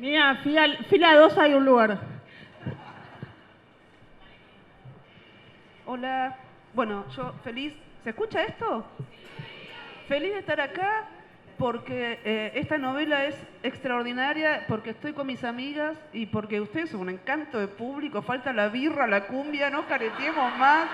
Mira, fila 2 hay un lugar. Hola. Bueno, yo feliz. ¿Se escucha esto? Feliz de estar acá porque esta novela es extraordinaria, porque estoy con mis amigas y porque ustedes son un encanto de público. Falta la birra, la cumbia, no careteemos más.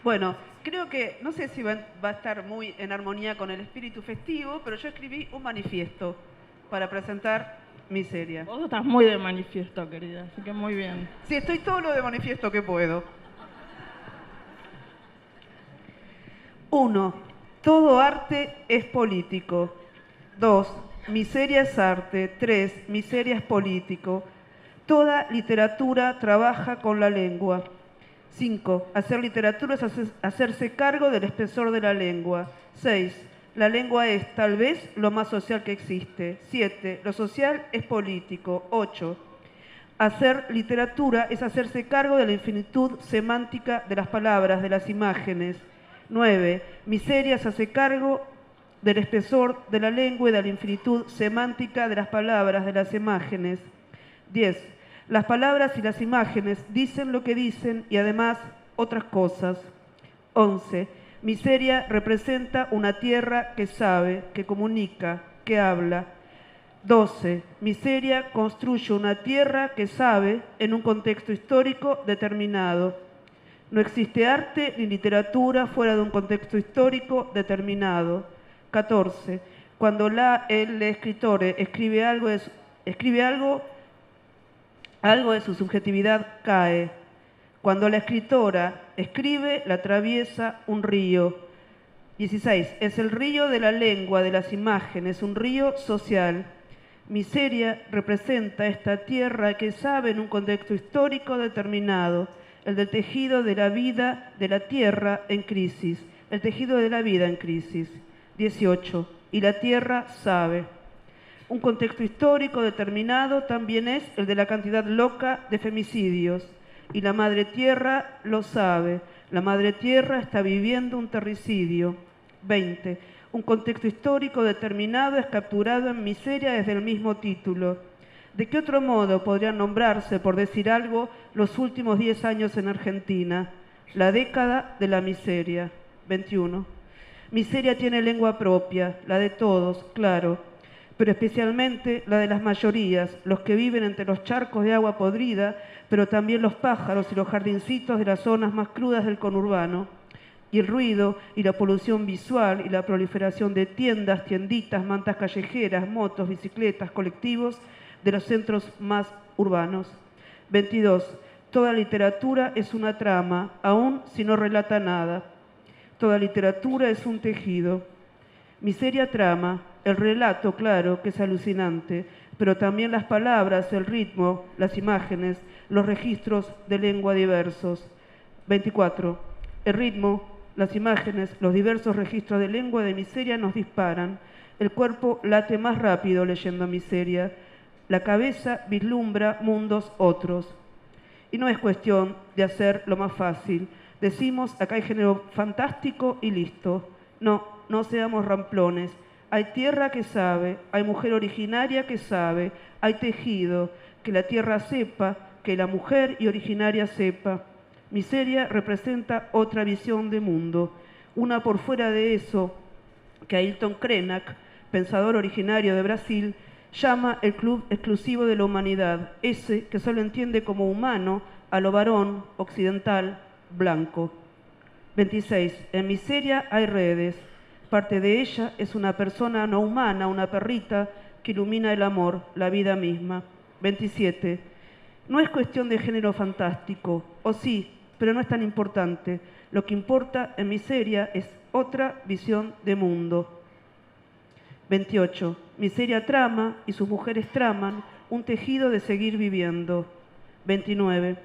Bueno, creo que, no sé si va a estar muy en armonía con el espíritu festivo, pero yo escribí un manifiesto para presentar Miseria. Vos estás muy de manifiesto, querida, así que muy bien. Sí, estoy todo lo de manifiesto que puedo. 1. Todo arte es político. 2. Miseria es arte. 3. Miseria es político. Toda literatura trabaja con la lengua. 5. Hacer literatura es hacerse cargo del espesor de la lengua. 6. La lengua es, tal vez, lo más social que existe. 7. Lo social es político. 8. Hacer literatura es hacerse cargo de la infinitud semántica de las palabras, de las imágenes. 9. Miseria se hace cargo del espesor de la lengua y de la infinitud semántica de las palabras, de las imágenes. 10. Las palabras y las imágenes dicen lo que dicen y además otras cosas. 11. Miseria representa una tierra que sabe, que comunica, que habla. 12. Miseria construye una tierra que sabe en un contexto histórico determinado. No existe arte ni literatura fuera de un contexto histórico determinado. 14. Cuando el escritor escribe algo de su subjetividad cae. Cuando la escritora escribe, la atraviesa un río. 16. Es el río de la lengua, de las imágenes, un río social. Miseria representa esta tierra que sabe en un contexto histórico determinado, el del tejido de la vida de la tierra en crisis, el tejido de la vida en crisis. 18. Y la tierra sabe. Un contexto histórico determinado también es el de la cantidad loca de femicidios. Y la madre tierra lo sabe. La madre tierra está viviendo un terricidio. 20. Un contexto histórico determinado es capturado en Miseria desde el mismo título. ¿De qué otro modo podrían nombrarse, por decir algo, los últimos 10 años en Argentina? La década de la miseria. 21. Miseria tiene lengua propia, la de todos, claro, pero especialmente la de las mayorías, los que viven entre los charcos de agua podrida, pero también los pájaros y los jardincitos de las zonas más crudas del conurbano. Y el ruido y la polución visual y la proliferación de tiendas, tienditas, mantas callejeras, motos, bicicletas, colectivos de los centros más urbanos. 22. Toda literatura es una trama, aun si no relata nada. Toda literatura es un tejido. Miseria trama, el relato, claro, que es alucinante, pero también las palabras, el ritmo, las imágenes, los registros de lengua diversos. 24. El ritmo, las imágenes, los diversos registros de lengua de Miseria nos disparan. El cuerpo late más rápido leyendo Miseria. La cabeza vislumbra mundos otros. Y no es cuestión de hacer lo más fácil. Decimos, acá hay género fantástico y listo. No, no seamos ramplones. Hay tierra que sabe, hay mujer originaria que sabe, hay tejido, que la tierra sepa, que la mujer y originaria sepa. Miseria representa otra visión de mundo, una por fuera de eso que Ailton Krenak, pensador originario de Brasil, llama el club exclusivo de la humanidad, ese que solo entiende como humano a lo varón, occidental, blanco. 26. En Miseria hay redes. Parte de ella es una persona no humana, una perrita que ilumina el amor, la vida misma. 27. No es cuestión de género fantástico, o sí, pero no es tan importante. Lo que importa en Miseria es otra visión de mundo. 28. Miseria trama y sus mujeres traman un tejido de seguir viviendo. 29.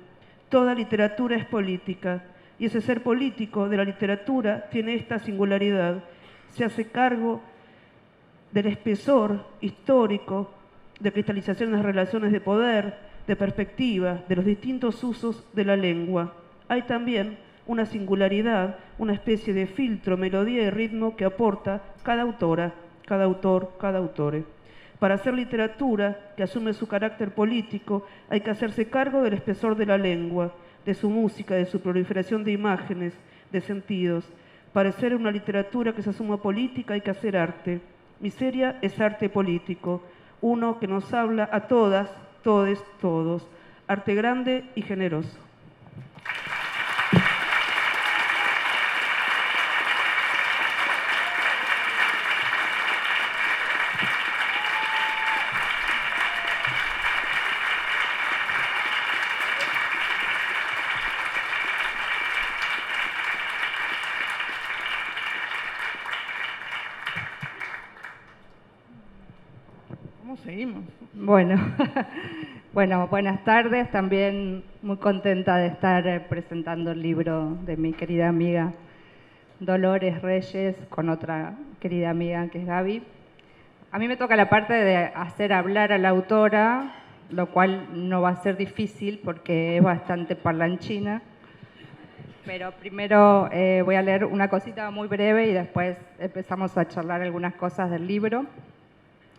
Toda literatura es política y ese ser político de la literatura tiene esta singularidad. Se hace cargo del espesor histórico, de cristalización de las relaciones de poder, de perspectiva, de los distintos usos de la lengua. Hay también una singularidad, una especie de filtro, melodía y ritmo que aporta cada autora, cada autor, cada autore. Para hacer literatura que asume su carácter político, hay que hacerse cargo del espesor de la lengua, de su música, de su proliferación de imágenes, de sentidos. Para hacer una literatura que se asuma política hay que hacer arte. Miseria es arte político, uno que nos habla a todas, todes, todos. Arte grande y generoso. ¿Cómo seguimos? Bueno, bueno, buenas tardes. También muy contenta de estar presentando el libro de mi querida amiga Dolores Reyes con otra querida amiga que es Gaby. A mí me toca la parte de hacer hablar a la autora, lo cual no va a ser difícil porque es bastante parlanchina. Pero primero voy a leer una cosita muy breve y después empezamos a charlar algunas cosas del libro.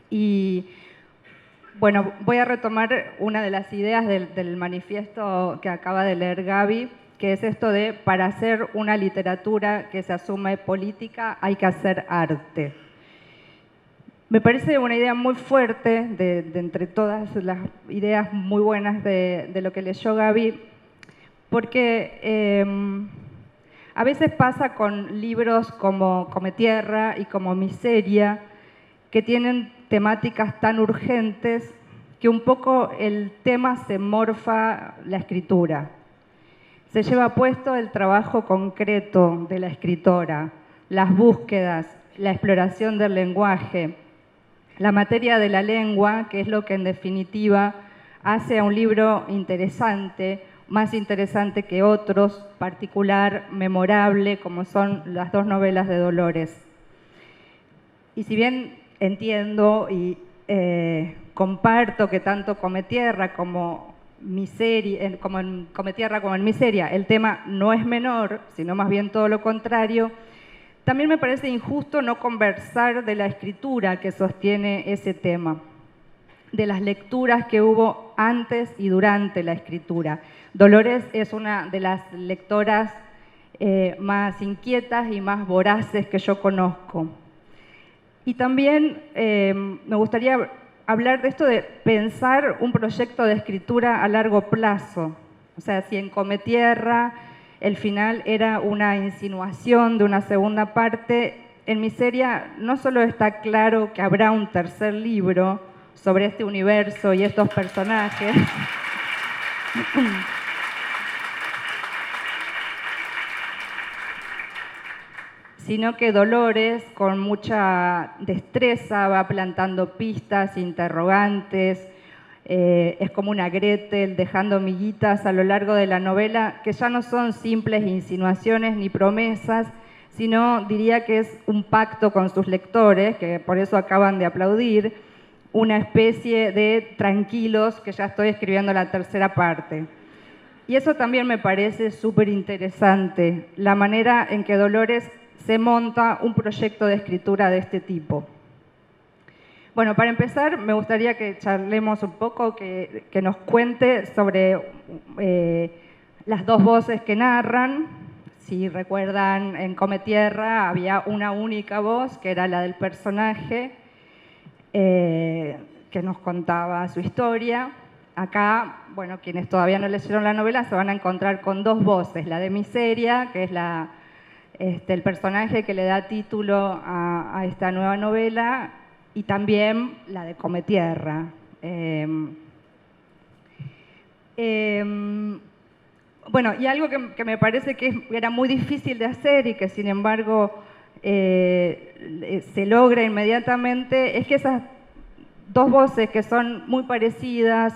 Y bueno, voy a retomar una de las ideas del manifiesto que acaba de leer Gaby, que es esto de, para hacer una literatura que se asume política, hay que hacer arte. Me parece una idea muy fuerte, de entre todas las ideas muy buenas de lo que leyó Gaby, porque a veces pasa con libros como Cometierra y como Miseria, que tienen temáticas tan urgentes que un poco el tema se morfa la escritura. Se lleva puesto el trabajo concreto de la escritora, las búsquedas, la exploración del lenguaje, la materia de la lengua, que es lo que en definitiva hace a un libro interesante, más interesante que otros, particular, memorable, como son las dos novelas de Dolores. Y si bien entiendo y comparto que tanto Cometierra como Miseria, como en Cometierra como en Miseria, el tema no es menor, sino más bien todo lo contrario, también me parece injusto no conversar de la escritura que sostiene ese tema, de las lecturas que hubo antes y durante la escritura. Dolores es una de las lectoras más inquietas y más voraces que yo conozco. Y también me gustaría hablar de esto de pensar un proyecto de escritura a largo plazo. O sea, si en Cometierra el final era una insinuación de una segunda parte, en Miseria no solo está claro que habrá un tercer libro sobre este universo y estos personajes, sino que Dolores, con mucha destreza, va plantando pistas, interrogantes, es como una Gretel, dejando miguitas a lo largo de la novela, que ya no son simples insinuaciones ni promesas, sino diría que es un pacto con sus lectores, que por eso acaban de aplaudir, una especie de tranquilos, que ya estoy escribiendo la tercera parte. Y eso también me parece súper interesante, la manera en que Dolores se monta un proyecto de escritura de este tipo. Bueno, para empezar, me gustaría que charlemos un poco, que nos cuente sobre las dos voces que narran. Si recuerdan, en Cometierra había una única voz, que era la del personaje, que nos contaba su historia. Acá, bueno, quienes todavía no leyeron la novela se van a encontrar con dos voces, la de Miseria, que es el personaje que le da título a esta nueva novela, y también la de Cometierra. Bueno, y algo que me parece que era muy difícil de hacer y que sin embargo se logra inmediatamente, es que esas dos voces que son muy parecidas,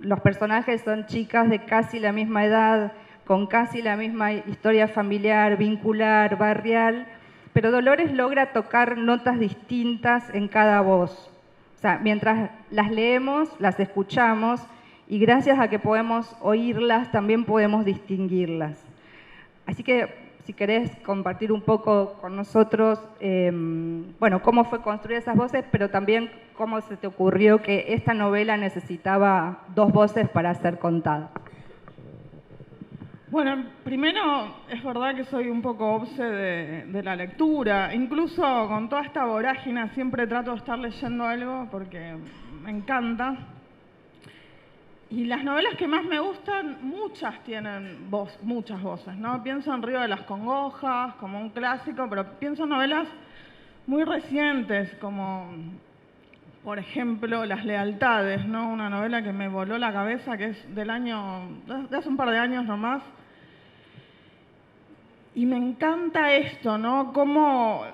los personajes son chicas de casi la misma edad, con casi la misma historia familiar, vincular, barrial, pero Dolores logra tocar notas distintas en cada voz. O sea, mientras las leemos, las escuchamos, y gracias a que podemos oírlas, también podemos distinguirlas. Así que si querés compartir un poco con nosotros, bueno, cómo fue construir esas voces, pero también cómo se te ocurrió que esta novela necesitaba 2 voces para ser contada. Bueno, primero es verdad que soy un poco obse de la lectura, incluso con toda esta vorágine siempre trato de estar leyendo algo porque me encanta. Y las novelas que más me gustan, muchas tienen muchas voces, ¿no? Pienso en Río de las Congojas, como un clásico, pero pienso en novelas muy recientes, como por ejemplo Las Lealtades, ¿no? Una novela que me voló la cabeza, que es de hace un par de años nomás. Y me encanta esto, ¿no? Cómo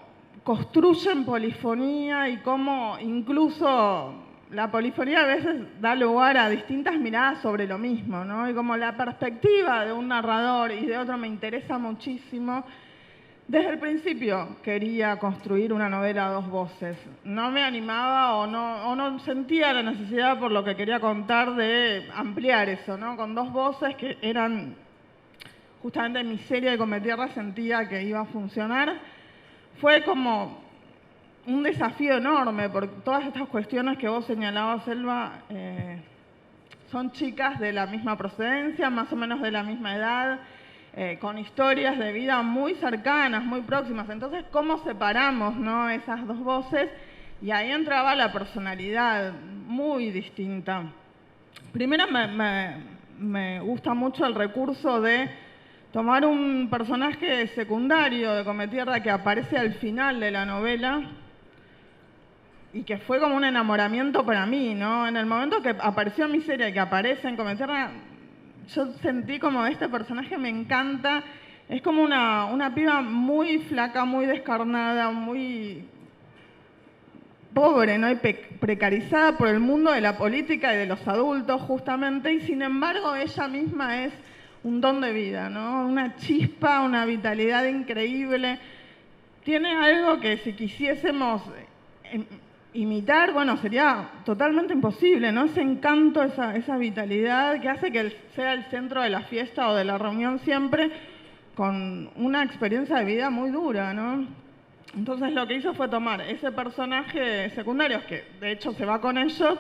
construyen polifonía y cómo incluso la polifonía a veces da lugar a distintas miradas sobre lo mismo, ¿no? Y como la perspectiva de un narrador y de otro me interesa muchísimo. Desde el principio quería construir una novela a 2 voces. No me animaba o no sentía la necesidad por lo que quería contar de ampliar eso, ¿no? Con 2 voces que eran justamente Miseria y Cometierra sentía que iba a funcionar. Fue como un desafío enorme, porque todas estas cuestiones que vos señalabas, Selva, son chicas de la misma procedencia, más o menos de la misma edad, con historias de vida muy cercanas, muy próximas. Entonces, ¿cómo separamos, no, esas 2 voces? Y ahí entraba la personalidad muy distinta. Primero me gusta mucho el recurso de tomar un personaje secundario de Cometierra que aparece al final de la novela y que fue como un enamoramiento para mí, ¿no? En el momento que apareció Miseria y que aparece en Cometierra, yo sentí como este personaje me encanta. Es como una piba muy flaca, muy descarnada, muy pobre, ¿no? Y precarizada por el mundo de la política y de los adultos, justamente, y sin embargo ella misma es un don de vida, ¿no? Una chispa, una vitalidad increíble. Tiene algo que si quisiésemos imitar, bueno, sería totalmente imposible, ¿no? Ese encanto, esa vitalidad que hace que sea el centro de la fiesta o de la reunión siempre, con una experiencia de vida muy dura, ¿no? Entonces lo que hizo fue tomar ese personaje secundario, que de hecho se va con ellos,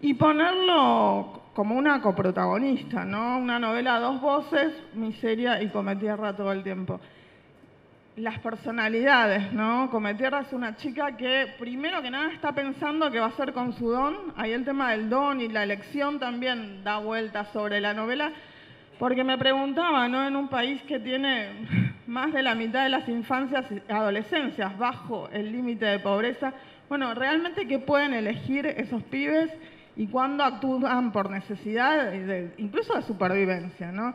y ponerlo como una coprotagonista, ¿no? Una novela a 2 voces, Miseria y Cometierra todo el tiempo. Las personalidades, ¿no? Cometierra es una chica que primero que nada está pensando qué va a hacer con su don. Ahí el tema del don y la elección también da vueltas sobre la novela, porque me preguntaba, ¿no? En un país que tiene más de la mitad de las infancias y adolescencias bajo el límite de pobreza, bueno, ¿realmente qué pueden elegir esos pibes y cuándo actúan por necesidad, incluso de supervivencia, ¿no?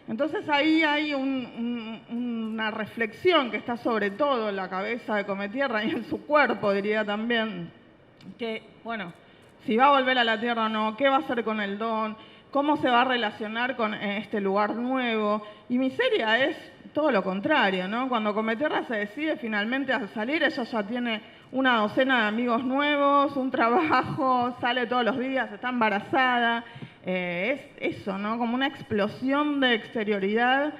Entonces ahí hay una reflexión que está sobre todo en la cabeza de Cometierra y en su cuerpo, diría también, que, bueno, si va a volver a la Tierra o no, qué va a hacer con el don, cómo se va a relacionar con este lugar nuevo. Y Miseria es todo lo contrario, ¿no? Cuando Cometierra se decide finalmente a salir, ella ya tiene una docena de amigos nuevos, un trabajo, sale todos los días, está embarazada. Es eso, ¿no? Como una explosión de exterioridad.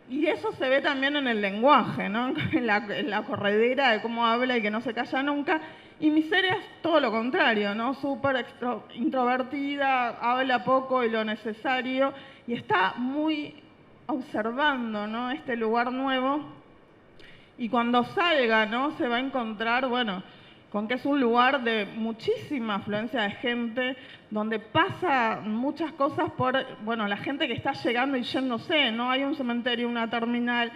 Y eso se ve también en el lenguaje, ¿no? En la corredera de cómo habla y que no se calla nunca. Y Miseria es todo lo contrario, ¿no? Súper introvertida, habla poco y lo necesario. Y está muy observando, ¿no? Este lugar nuevo. Y cuando salga, ¿no? Se va a encontrar, bueno, con que es un lugar de muchísima afluencia de gente, donde pasa muchas cosas por, bueno, la gente que está llegando y yéndose, ¿no? Hay un cementerio, una terminal,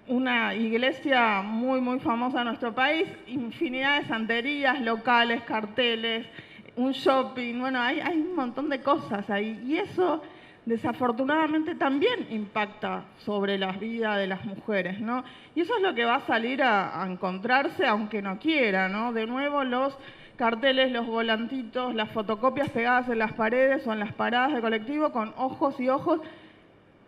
una iglesia muy, muy famosa en nuestro país, infinidad de santerías, locales, carteles, un shopping, bueno, hay un montón de cosas ahí. Y eso, desafortunadamente, también impacta sobre la vida de las mujeres, ¿no? Y eso es lo que va a salir a encontrarse, aunque no quiera, ¿no? De nuevo, los carteles, los volantitos, las fotocopias pegadas en las paredes o en las paradas de colectivo con ojos y ojos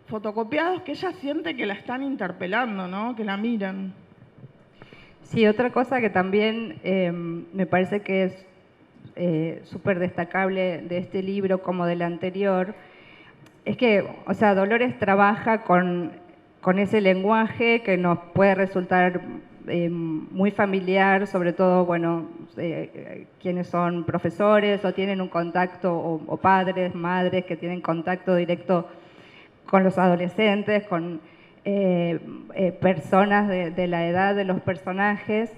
fotocopiados que ella siente que la están interpelando, ¿no? Que la miran. Sí, otra cosa que también me parece que es súper destacable de este libro como del anterior, es que, o sea, Dolores trabaja con con ese lenguaje que nos puede resultar muy familiar, sobre todo, bueno, quienes son profesores o tienen un contacto, o padres, madres que tienen contacto directo con los adolescentes, con personas de la edad de los personajes.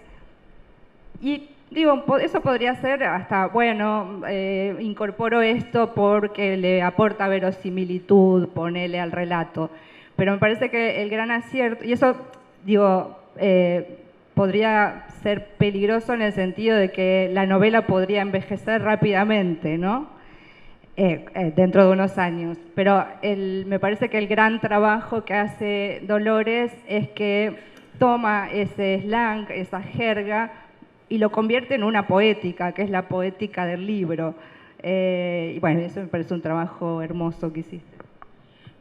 Y digo, eso podría ser hasta, bueno, incorporo esto porque le aporta verosimilitud, ponele al relato. Pero me parece que el gran acierto, y eso, digo, podría ser peligroso en el sentido de que la novela podría envejecer rápidamente, ¿no? Dentro de unos años. Pero me parece que el gran trabajo que hace Dolores es que toma ese slang, esa jerga, y lo convierte en una poética, que es la poética del libro. Y bueno, eso me parece un trabajo hermoso que hiciste.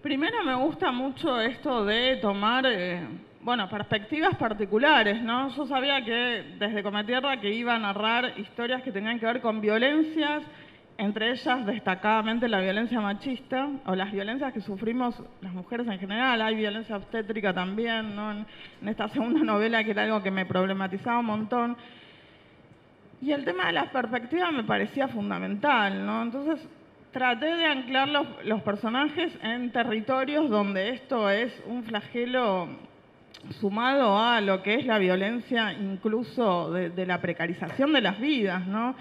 Primero me gusta mucho esto de tomar, bueno, perspectivas particulares, ¿no? Yo sabía que desde Cometierra que iba a narrar historias que tenían que ver con violencias, entre ellas destacadamente la violencia machista o las violencias que sufrimos las mujeres en general. Hay violencia obstétrica también, ¿no? En esta segunda novela, que era algo que me problematizaba un montón. Y el tema de las perspectivas me parecía fundamental, ¿no? Entonces traté de anclar los personajes en territorios donde esto es un flagelo sumado a lo que es la violencia incluso de la precarización de las vidas, ¿no?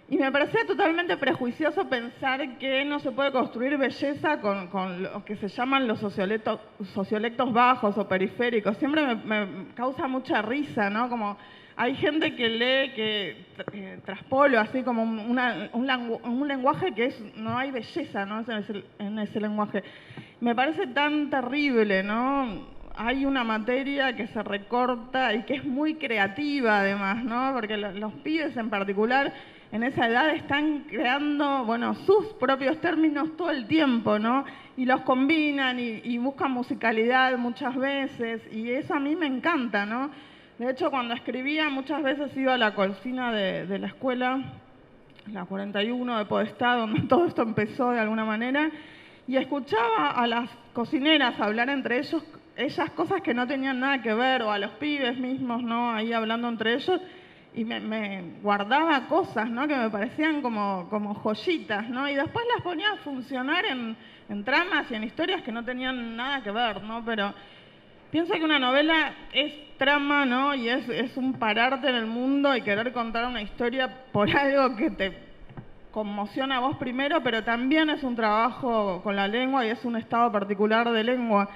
Y me parecía totalmente prejuicioso pensar que no se puede construir belleza con lo que se llaman los sociolectos bajos o periféricos. Siempre me causa mucha risa, ¿no? Como hay gente que lee que traspolo así como un lenguaje que no hay belleza, ¿no? En ese lenguaje. Me parece tan terrible, ¿no? Hay una materia que se recorta y que es muy creativa además, ¿no? Porque los pibes en particular en esa edad están creando, bueno, sus propios términos todo el tiempo, ¿no? Y los combinan y buscan musicalidad muchas veces, y eso a mí me encanta, ¿no? De hecho, cuando escribía muchas veces iba a la cocina de la escuela, la 41 de Podestá, donde todo esto empezó de alguna manera, y escuchaba a las cocineras hablar entre ellas cosas que no tenían nada que ver, o a los pibes mismos, ¿no? Ahí hablando entre ellos, y me guardaba cosas, ¿no? Que me parecían como joyitas, ¿no? Y después las ponía a funcionar en tramas y en historias que no tenían nada que ver, ¿no? Pero pienso que una novela es trama, ¿no? Y es un pararte en el mundo y querer contar una historia por algo que te conmociona a vos primero, pero también es un trabajo con la lengua y es un estado particular de lengua.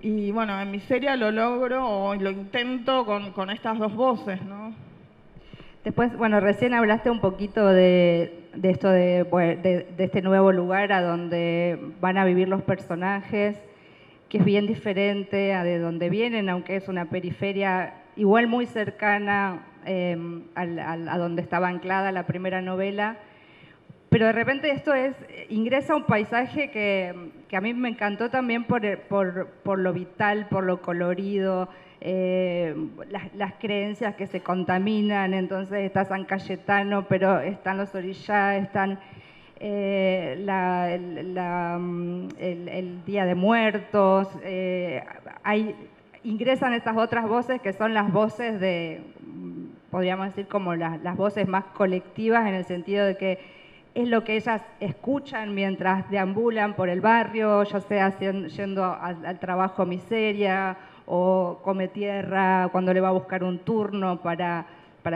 Y bueno, en Miseria lo logro o lo intento con estas dos voces, ¿no? Después, bueno, recién hablaste un poquito de esto de este nuevo lugar a donde van a vivir los personajes, que es bien diferente a de donde vienen, aunque es una periferia igual muy cercana a donde estaba anclada la primera novela. Pero de repente esto ingresa un paisaje que a mí me encantó también por lo vital, por lo colorido, las creencias que se contaminan. Entonces está San Cayetano, pero están los Orillá, están el Día de Muertos, ingresan estas otras voces que son las voces podríamos decir como las voces más colectivas, en el sentido de que es lo que ellas escuchan mientras deambulan por el barrio, ya sea yendo al trabajo Miseria o Cometierra cuando le va a buscar un turno para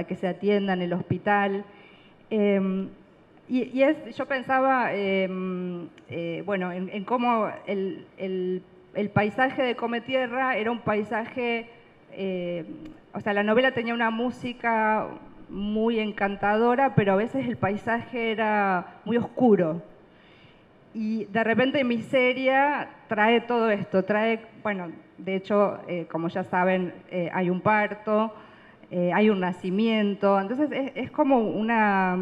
que se atienda en el hospital. Yo pensaba, bueno, en cómo el paisaje de Cometierra era un paisaje, o sea, la novela tenía una música muy encantadora, pero a veces el paisaje era muy oscuro. Y de repente Miseria trae todo esto, bueno, de hecho, como ya saben, hay un parto, hay un nacimiento, entonces es como una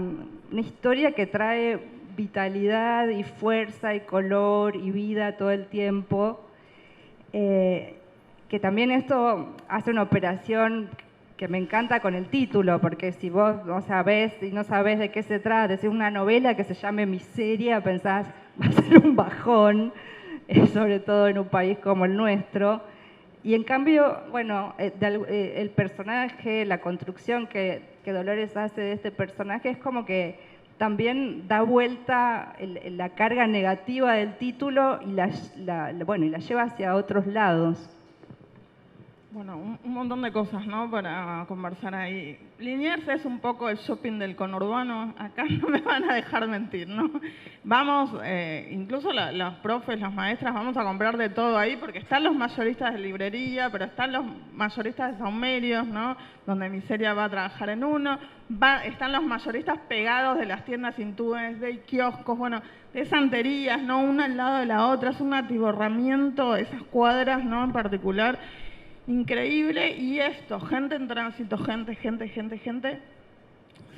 historia que trae vitalidad y fuerza y color y vida todo el tiempo, que también esto hace una operación que me encanta con el título, porque si vos no sabés y no sabés de qué se trata, si es una novela que se llame Miseria, pensás, va a ser un bajón, sobre todo en un país como el nuestro. Y en cambio, bueno, el personaje, la construcción que Dolores hace de este personaje es como que también da vuelta la carga negativa del título y bueno, y la lleva hacia otros lados. Bueno, un montón de cosas, ¿no?, para conversar ahí. Liniers es un poco el shopping del conurbano. Acá no me van a dejar mentir, ¿no? Vamos, incluso los profes, las maestras, vamos a comprar de todo ahí, porque están los mayoristas de librería, pero están los mayoristas de saumerios, ¿no?, donde Miseria va a trabajar en uno. Están los mayoristas pegados de las tiendas Intúes, de kioscos, bueno, de santerías, ¿no?, una al lado de la otra. Es un atiborramiento, esas cuadras, ¿no?, en particular. Increíble. Y esto, gente en tránsito, gente,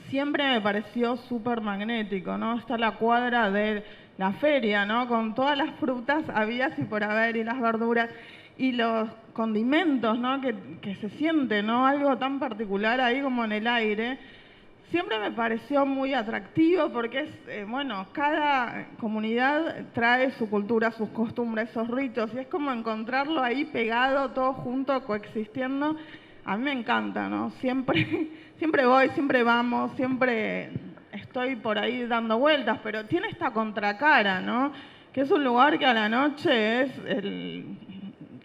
siempre me pareció súper magnético, ¿no? Está la cuadra de la feria, ¿no?, con todas las frutas habidas y por haber, y las verduras, y los condimentos, ¿no?, que se siente, ¿no?, algo tan particular ahí como en el aire. Siempre me pareció muy atractivo porque es, bueno, cada comunidad trae su cultura, sus costumbres, esos ritos, y es como encontrarlo ahí pegado, todo junto, coexistiendo. A mí me encanta, ¿no? Siempre voy, siempre vamos, siempre estoy por ahí dando vueltas, pero tiene esta contracara, ¿no?, que es un lugar que a la noche es el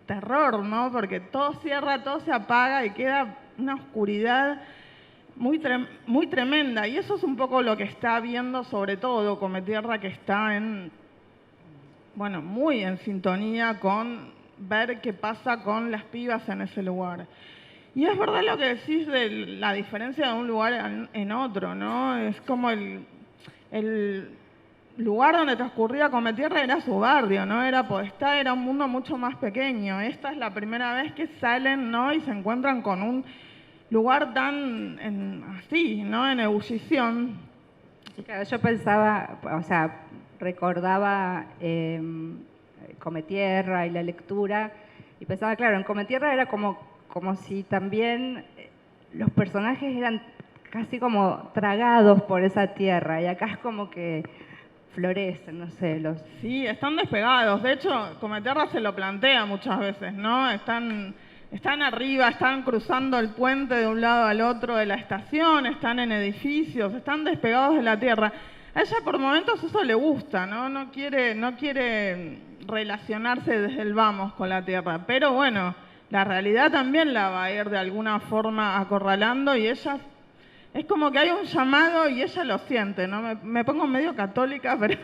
terror, ¿no?, porque todo cierra, todo se apaga y queda una oscuridad muy tremenda. Y eso es un poco lo que está viendo, sobre todo Cometierra, que está bueno, muy en sintonía con ver qué pasa con las pibas en ese lugar. Y es verdad lo que decís de la diferencia de un lugar en otro, ¿no? Es como el lugar donde transcurría Cometierra era su barrio, ¿no? Era Podestá, era un mundo mucho más pequeño. Esta es la primera vez que salen, ¿no?, y se encuentran con un lugar tan así, ¿no?, en ebullición. Claro, yo pensaba, o sea, recordaba Cometierra y la lectura, y pensaba, claro, en Cometierra era como si también los personajes eran casi como tragados por esa tierra, y acá es como que florecen, no sé, Sí, están despegados. De hecho, Cometierra se lo plantea muchas veces, ¿no? Están arriba, están cruzando el puente de un lado al otro de la estación, están en edificios, están despegados de la tierra. A ella por momentos eso le gusta, ¿no? No quiere relacionarse desde el vamos con la tierra. Pero bueno, la realidad también la va a ir de alguna forma acorralando, y ella es como que hay un llamado y ella lo siente, ¿no? Me pongo medio católica, pero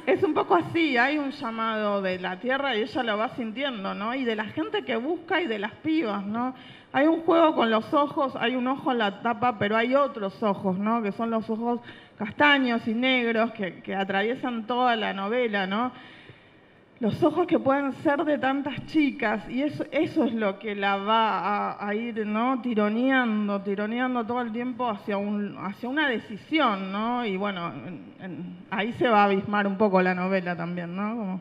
es un poco así. Hay un llamado de la tierra y ella lo va sintiendo, ¿no? Y de la gente que busca y de las pibas, ¿no? Hay un juego con los ojos, hay un ojo en la tapa, pero hay otros ojos, ¿no?, que son los ojos castaños y negros que atraviesan toda la novela, ¿no? Los ojos que pueden ser de tantas chicas, y eso es lo que la va a ir, ¿no?, tironeando todo el tiempo hacia una decisión, ¿no? Y bueno, ahí se va a abismar un poco la novela también, ¿no?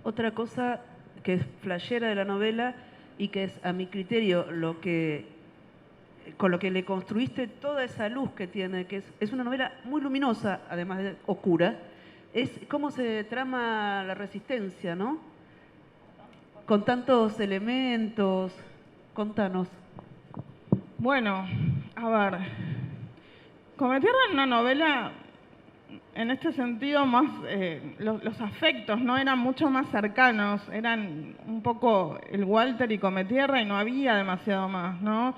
Otra cosa que es flashera de la novela y que es, a mi criterio, con lo que le construiste toda esa luz que tiene, que es una novela muy luminosa, además de oscura, es cómo se trama la resistencia, ¿no? Con tantos elementos. Contanos. Bueno, a ver, Cometierra en una novela, en este sentido, más los afectos, ¿no?, eran mucho más cercanos, eran un poco el Walter y Cometierra, y no había demasiado más, ¿no?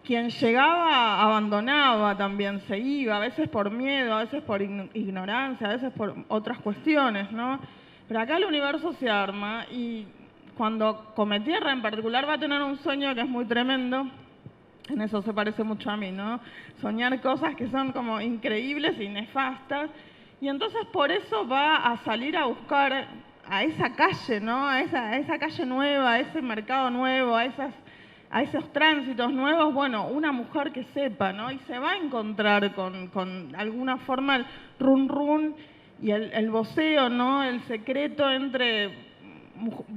Quien llegaba abandonaba también, se iba, a veces por miedo, a veces por ignorancia, a veces por otras cuestiones, ¿no? Pero acá el universo se arma, y cuando Cometierra en particular va a tener un sueño que es muy tremendo, en eso se parece mucho a mí, ¿no? Soñar cosas que son como increíbles y nefastas, y entonces por eso va a salir a buscar a esa calle, ¿no? A esa calle nueva, a ese mercado nuevo, a esos tránsitos nuevos, bueno, una mujer que sepa, ¿no? Y se va a encontrar con alguna forma el run run y el voceo, ¿no? El secreto entre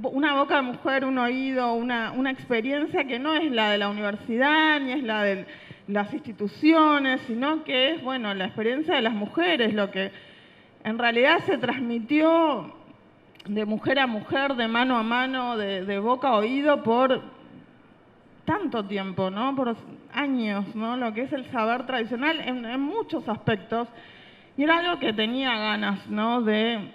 una boca de mujer, un oído, una experiencia que no es la de la universidad, ni es la de las instituciones, sino que es, bueno, la experiencia de las mujeres, lo que en realidad se transmitió de mujer a mujer, de mano a mano, de boca a oído por tanto tiempo, ¿no? Por años, ¿no? Lo que es el saber tradicional en muchos aspectos. Y era algo que tenía ganas, ¿no? De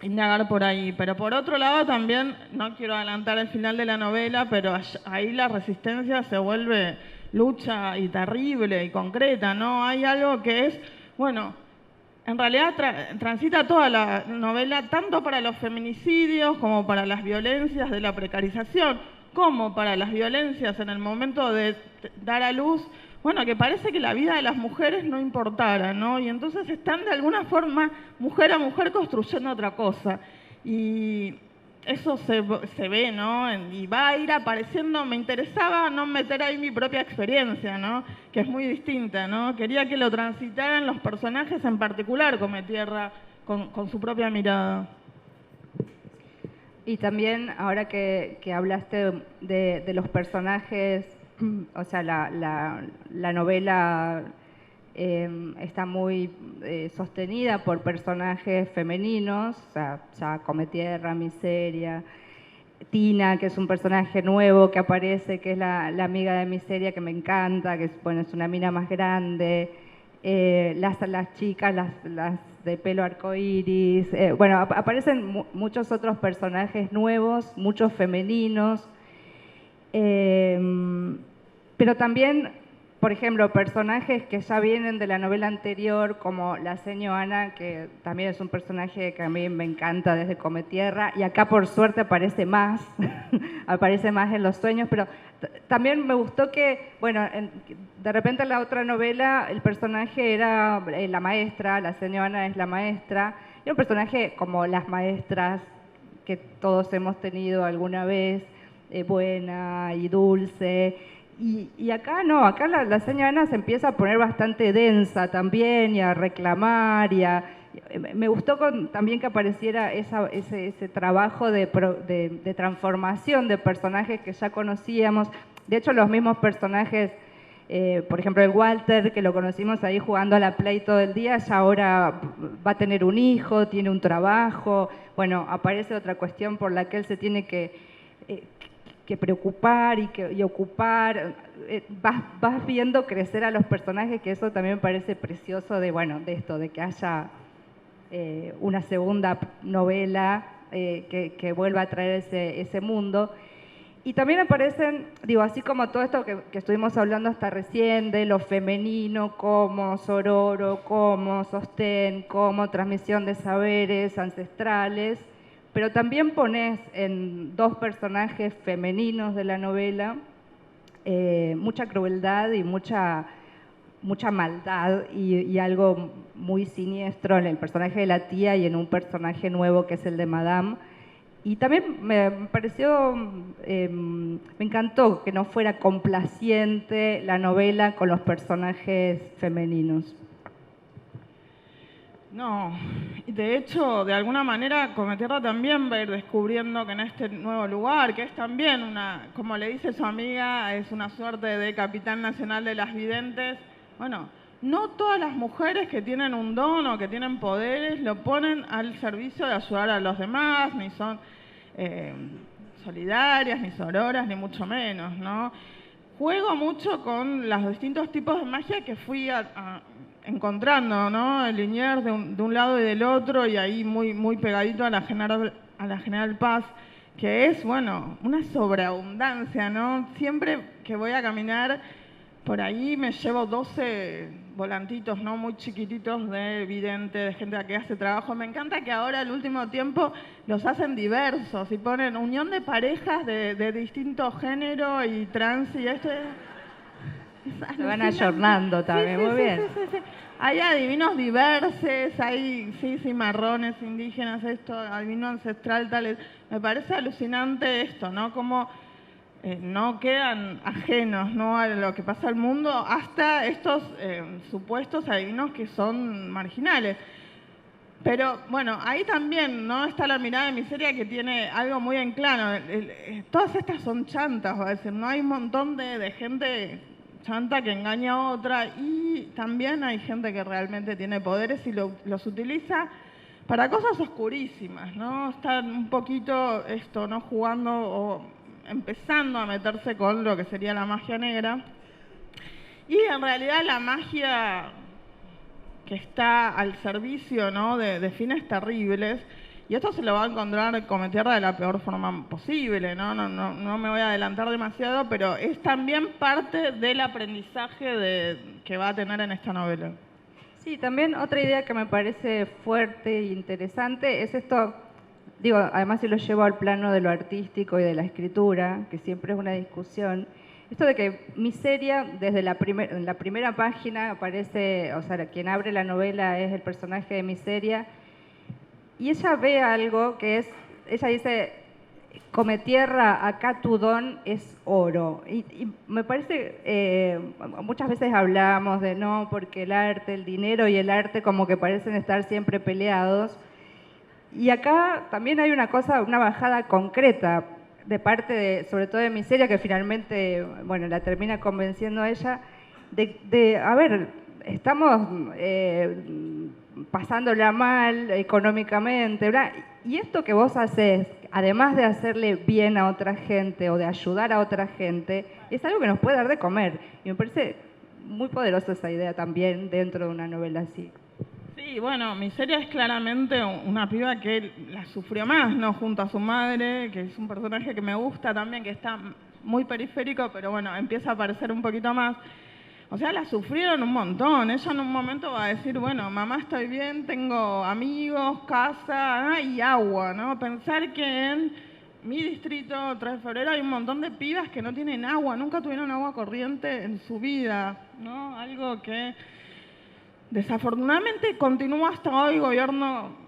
indagar por ahí. Pero por otro lado también, no quiero adelantar el final de la novela, pero ahí la resistencia se vuelve lucha y terrible y concreta, ¿no? Hay algo que es, bueno, en realidad transita toda la novela tanto para los feminicidios como para las violencias de la precarización, como para las violencias en el momento de dar a luz, bueno, que parece que la vida de las mujeres no importara, ¿no? Y entonces están de alguna forma mujer a mujer construyendo otra cosa. Y eso se ve, ¿no? Y va a ir apareciendo. Me interesaba no meter ahí mi propia experiencia, ¿no? Que es muy distinta, ¿no? Quería que lo transitaran los personajes en particular, Cometierra, con su propia mirada. Y también, ahora que hablaste de los personajes, o sea, la novela está muy sostenida por personajes femeninos, o sea, ya Cometierra, Miseria, Tina, que es un personaje nuevo que aparece, que es la amiga de Miseria, que me encanta, que bueno, es una mina más grande, las chicas, las de pelo arcoíris, bueno, aparecen muchos otros personajes nuevos, muchos femeninos, pero también, por ejemplo, personajes que ya vienen de la novela anterior, como la seño Ana, que también es un personaje que a mí me encanta desde Cometierra, y acá por suerte aparece más, aparece más en los sueños, pero también me gustó que, bueno, de repente en la otra novela el personaje era la maestra, la seño Ana es la maestra, era un personaje como las maestras que todos hemos tenido alguna vez, buena y dulce. Y acá no, acá la señora Ana se empieza a poner bastante densa también y a reclamar me gustó también que apareciera ese trabajo de transformación de personajes que ya conocíamos. De hecho, los mismos personajes, por ejemplo, el Walter, que lo conocimos ahí jugando a la Play todo el día, ya ahora va a tener un hijo, tiene un trabajo. Bueno, aparece otra cuestión por la que él se tiene que preocupar y ocupar, vas viendo crecer a los personajes, que eso también me parece precioso de esto, de que haya una segunda novela que vuelva a traer ese mundo. Y también aparecen, digo, así como todo esto que estuvimos hablando hasta recién, de lo femenino, como sororo, como sostén, como transmisión de saberes ancestrales, pero también pones en dos personajes femeninos de la novela mucha crueldad y mucha maldad y algo muy siniestro en el personaje de la tía y en un personaje nuevo que es el de Madame. Y también me pareció, me encantó que no fuera complaciente la novela con los personajes femeninos. No, de hecho, de alguna manera, Cometierra también va a ir descubriendo que en este nuevo lugar, que es también como le dice su amiga, es una suerte de capitán nacional de las videntes. Bueno, no todas las mujeres que tienen un don o que tienen poderes lo ponen al servicio de ayudar a los demás, ni son solidarias, ni sororas, ni mucho menos, ¿no? Juego mucho con los distintos tipos de magia que fui encontrando, ¿no? El Liniers de un lado y del otro, y ahí muy pegadito a la General Paz, que es, bueno, una sobreabundancia, ¿no? Siempre que voy a caminar por ahí me llevo 12 volantitos, ¿no? Muy chiquititos de vidente, de gente que hace trabajo. Me encanta que ahora, al último tiempo, los hacen diversos y ponen unión de parejas de distinto género y trans y esto. Se van ayornando también, muy bien. Sí. Hay adivinos diversos, hay cimarrones, indígenas, esto, adivino ancestral, tales. Me parece alucinante esto, ¿no? Como no quedan ajenos, ¿no?, a lo que pasa al mundo, hasta estos supuestos adivinos que son marginales. Pero bueno, ahí también, ¿no?, está la mirada de Miseria, que tiene algo muy en claro. Todas estas son chantas, va a decir, ¿no? Hay un montón de gente chanta que engaña a otra, y también hay gente que realmente tiene poderes y los utiliza para cosas oscurísimas, ¿no? Están un poquito esto, ¿no? Jugando o empezando a meterse con lo que sería la magia negra. Y en realidad la magia que está al servicio, ¿no? de fines terribles, y esto se lo va a encontrar como tierra de la peor forma posible, ¿no? No me voy a adelantar demasiado, pero es también parte del aprendizaje que va a tener en esta novela. Sí, también otra idea que me parece fuerte e interesante es esto, digo, además si lo llevo al plano de lo artístico y de la escritura, que siempre es una discusión, esto de que Miseria, desde en la primera página aparece, o sea, quien abre la novela es el personaje de Miseria, y ella ve algo que es, ella dice, come tierra, acá tu don es oro. Y me parece, muchas veces hablamos de no, porque el arte, el dinero y el arte como que parecen estar siempre peleados. Y acá también hay una cosa, una bajada concreta de parte de, sobre todo de Miseria, que finalmente, bueno, la termina convenciendo a ella, a ver, estamos pasándola mal económicamente, ¿verdad? Y esto que vos haces, además de hacerle bien a otra gente o de ayudar a otra gente, es algo que nos puede dar de comer. Y me parece muy poderosa esa idea también dentro de una novela así. Sí, bueno, Miseria es claramente una piba que la sufrió más, ¿no? Junto a su madre, que es un personaje que me gusta también, que está muy periférico, pero bueno, empieza a aparecer un poquito más. O sea, la sufrieron un montón. Ella en un momento va a decir, bueno, mamá, estoy bien, tengo amigos, casa y agua, ¿no? Pensar que en mi distrito, 3 de febrero, hay un montón de pibas que no tienen agua, nunca tuvieron agua corriente en su vida, ¿no? Algo que desafortunadamente continúa hasta hoy, gobierne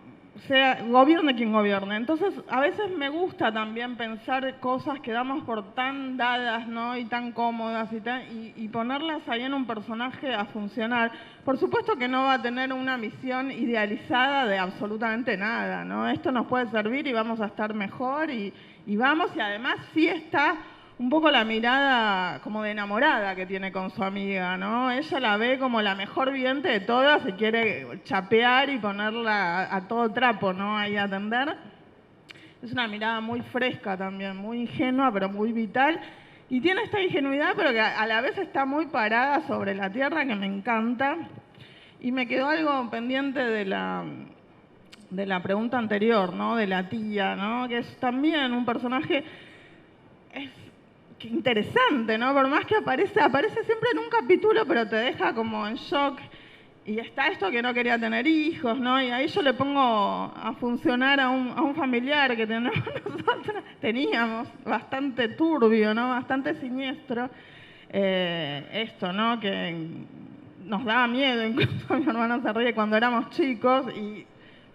quien gobierne. Entonces, a veces me gusta también pensar cosas que damos por tan dadas, ¿no? Y tan cómodas y ponerlas ahí en un personaje a funcionar. Por supuesto que no va a tener una misión idealizada de absolutamente nada, ¿no? Esto nos puede servir y vamos a estar mejor y además sí está un poco la mirada como de enamorada que tiene con su amiga, ¿no? Ella la ve como la mejor vidente de todas y quiere chapear y ponerla a todo trapo, ¿no? Ahí a atender. Es una mirada muy fresca también, muy ingenua, pero muy vital. Y tiene esta ingenuidad, pero que a la vez está muy parada sobre la tierra, que me encanta. Y me quedó algo pendiente de la pregunta anterior, ¿no? De la tía, ¿no? Que es también un personaje... Qué interesante, ¿no? Por más que aparece siempre en un capítulo, pero te deja como en shock. Y está esto que no quería tener hijos, ¿no? Y ahí yo le pongo a funcionar a un familiar que teníamos, bastante turbio, ¿no? Bastante siniestro. Esto, ¿no? Que nos daba miedo, incluso mi hermano se ríe cuando éramos chicos. Y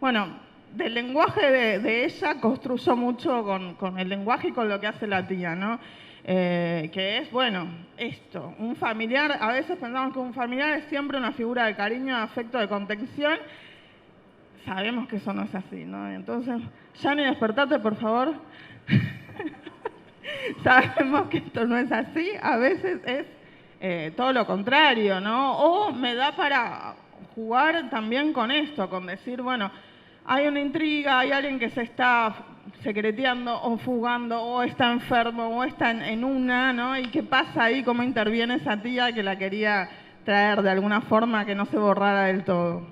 bueno, del lenguaje de ella construyó mucho con el lenguaje y con lo que hace la tía, ¿no? Que es, bueno, esto, un familiar, a veces pensamos que un familiar es siempre una figura de cariño, de afecto, de contención. Sabemos que eso no es así, ¿no? Entonces, Yani, despertate, por favor. Sabemos que esto no es así, a veces es todo lo contrario, ¿no? O me da para jugar también con esto, con decir, bueno, hay una intriga, hay alguien que se está secreteando o fugando o está enfermo o está en una, ¿no? ¿Y qué pasa ahí? ¿Cómo interviene esa tía que la quería traer de alguna forma que no se borrara del todo?